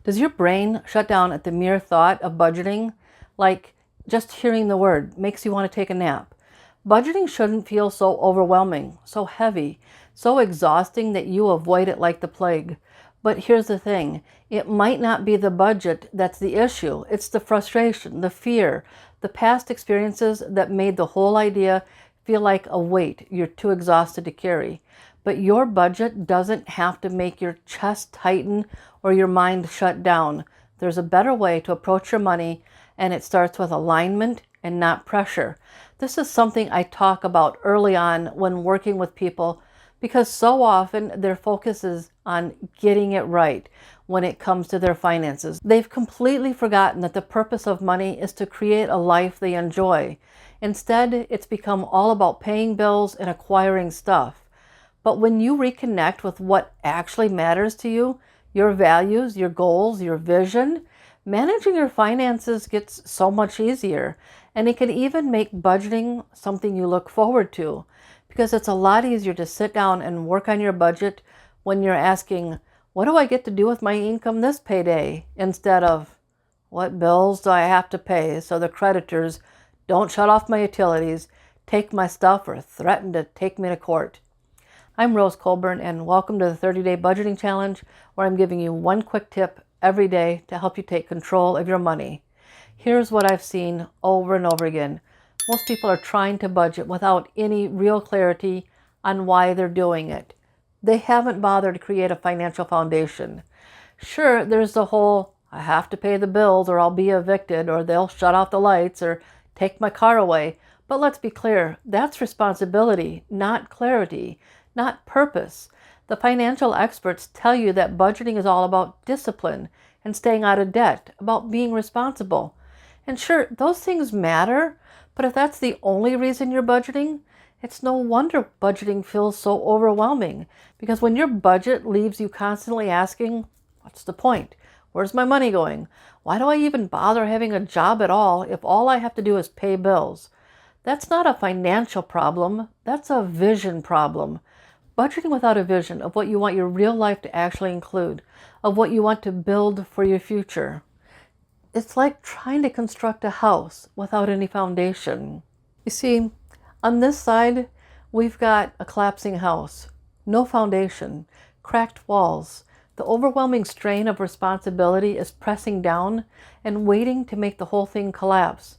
Does your brain shut down at the mere thought of budgeting? Like just hearing the word makes you want to take a nap. Budgeting shouldn't feel so overwhelming, so heavy, so exhausting that you avoid it like the plague. But here's the thing, it might not be the budget that's the issue. It's the frustration, the fear, the past experiences that made the whole idea feel like a weight you're too exhausted to carry. But your budget doesn't have to make your chest tighten or your mind shut down. There's a better way to approach your money, and it starts with alignment and not pressure. This is something I talk about early on when working with people because so often their focus is on getting it right when it comes to their finances. They've completely forgotten that the purpose of money is to create a life they enjoy. Instead, it's become all about paying bills and acquiring stuff. But when you reconnect with what actually matters to you, your values, your goals, your vision, managing your finances gets so much easier. And it can even make budgeting something you look forward to, because it's a lot easier to sit down and work on your budget when you're asking, what do I get to do with my income this payday? Instead of, what bills do I have to pay so the creditors don't shut off my utilities, take my stuff, or threaten to take me to court. I'm Rose Colburn, and welcome to the 30-Day Budgeting Challenge, where I'm giving you one quick tip every day to help you take control of your money. Here's what I've seen over and over again. Most people are trying to budget without any real clarity on why they're doing it. They haven't bothered to create a financial foundation. Sure, there's the whole, I have to pay the bills or I'll be evicted, or they'll shut off the lights or take my car away. But let's be clear, that's responsibility, not clarity, not purpose. The financial experts tell you that budgeting is all about discipline and staying out of debt, about being responsible. And sure, those things matter, but if that's the only reason you're budgeting, it's no wonder budgeting feels so overwhelming. Because when your budget leaves you constantly asking, what's the point? Where's my money going? Why do I even bother having a job at all if all I have to do is pay bills? That's not a financial problem, that's a vision problem. Budgeting without a vision of what you want your real life to actually include, of what you want to build for your future. It's like trying to construct a house without any foundation. You see, on this side, we've got a collapsing house, no foundation, cracked walls. The overwhelming strain of responsibility is pressing down and waiting to make the whole thing collapse.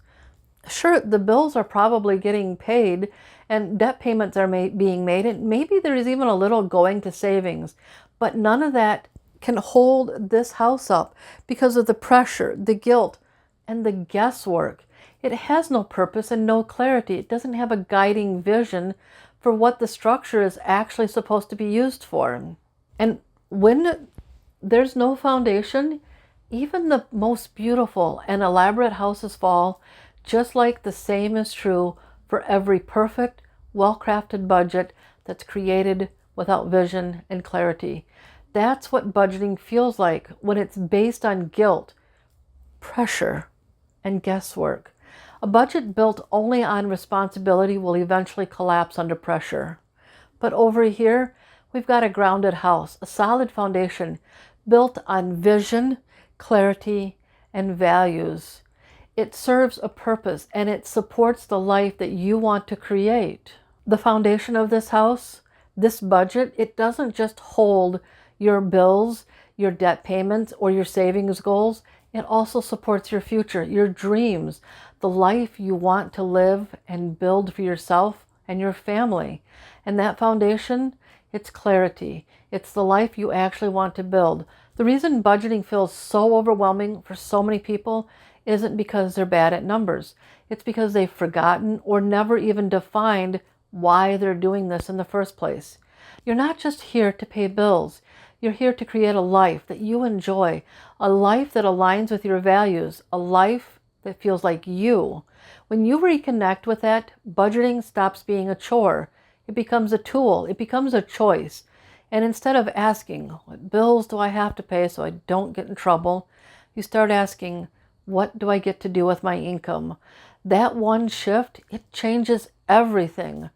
Sure, the bills are probably getting paid and debt payments are being made, and maybe there's even a little going to savings, but none of that can hold this house up because of the pressure, the guilt, and the guesswork. It has no purpose and no clarity. It doesn't have a guiding vision for what the structure is actually supposed to be used for. And when there's no foundation, even the most beautiful and elaborate houses fall, just like the same is true for every perfect, well-crafted budget that's created without vision and clarity. That's what budgeting feels like when it's based on guilt, pressure, and guesswork. A budget built only on responsibility will eventually collapse under pressure. But over here, we've got a grounded house, a solid foundation built on vision, clarity, and values. It serves a purpose and it supports the life that you want to create. The foundation of this house, this budget, it doesn't just hold your bills, your debt payments, or your savings goals. It also supports your future, your dreams, the life you want to live and build for yourself and your family. And that foundation, it's clarity. It's the life you actually want to build. The reason budgeting feels so overwhelming for so many people isn't because they're bad at numbers. It's because they've forgotten or never even defined why they're doing this in the first place. You're not just here to pay bills. You're here to create a life that you enjoy, a life that aligns with your values, a life that feels like you. When you reconnect with that, budgeting stops being a chore. It becomes a tool. It becomes a choice. And instead of asking, what bills do I have to pay so I don't get in trouble, you start asking, what do I get to do with my income? That one shift, it changes everything.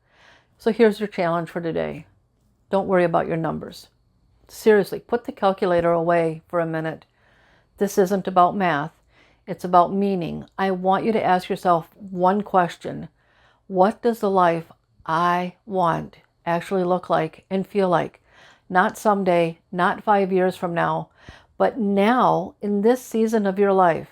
So here's your challenge for today. Don't worry about your numbers. Seriously, put the calculator away for a minute. This isn't about math. It's about meaning. I want you to ask yourself one question. What does the life I want actually look like and feel like? Not someday, not 5 years from now, but now in this season of your life.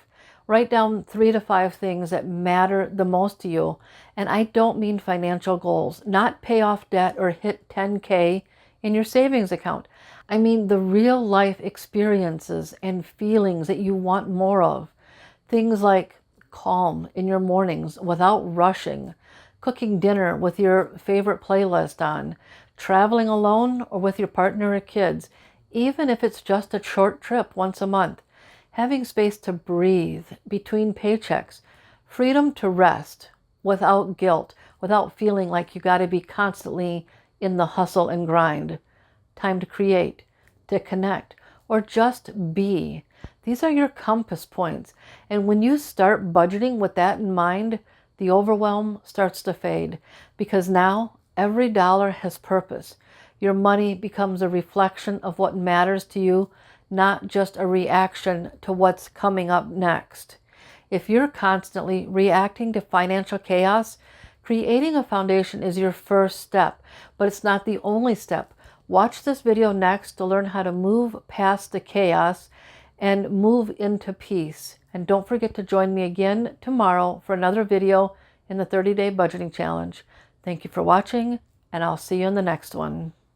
Write down 3 to 5 things that matter the most to you. And I don't mean financial goals, not pay off debt or hit 10K in your savings account. I mean the real life experiences and feelings that you want more of. Things like calm in your mornings without rushing, cooking dinner with your favorite playlist on, traveling alone or with your partner or kids, even if it's just a short trip once a month, having space to breathe between paychecks, freedom to rest without guilt, without feeling like you got to be constantly in the hustle and grind, time to create, to connect, or just be. These are your compass points. And when you start budgeting with that in mind, the overwhelm starts to fade, because now every dollar has purpose. Your money becomes a reflection of what matters to you, not just a reaction to what's coming up next. If you're constantly reacting to financial chaos, creating a foundation is your first step, but it's not the only step. Watch this video next to learn how to move past the chaos and move into peace. And don't forget to join me again tomorrow for another video in the 30-day budgeting challenge. Thank you for watching, and I'll see you in the next one.